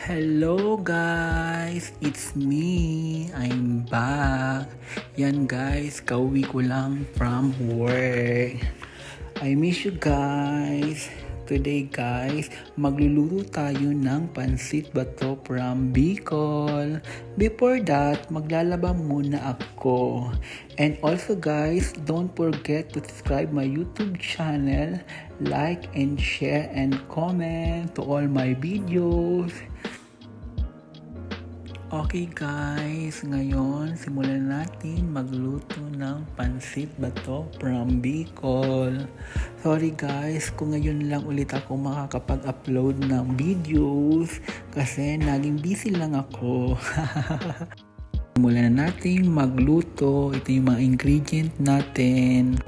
Hello guys! It's me! I'm back! Yan guys, kauwi ko lang from work. I miss you guys! Today guys, magluluto tayo ng pansit bato from Bicol. Before that, maglalaba muna ako. And also guys, don't forget to subscribe my YouTube channel, like and share and comment to all my videos. Okay guys, ngayon simulan natin magluto ng pansit bato from Bicol. Sorry guys kung ngayon lang ulit ako makakapag-upload ng videos kasi naging busy lang ako. Simulan na natin magluto. Ito yung mga ingredient natin.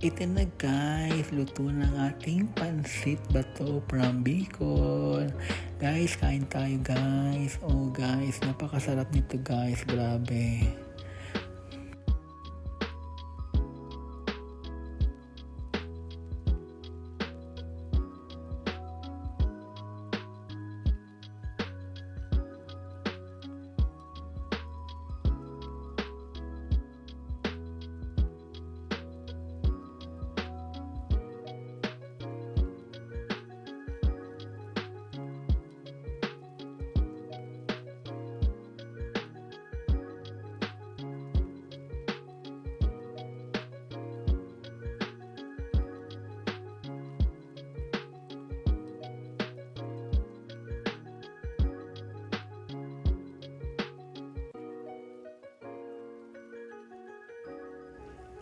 Ito na guys, luto ng ating pansit bato from Bicol. Guys, kain tayo guys. Oh guys, napakasarap nito guys, grabe.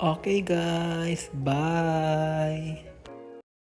Okay guys, bye!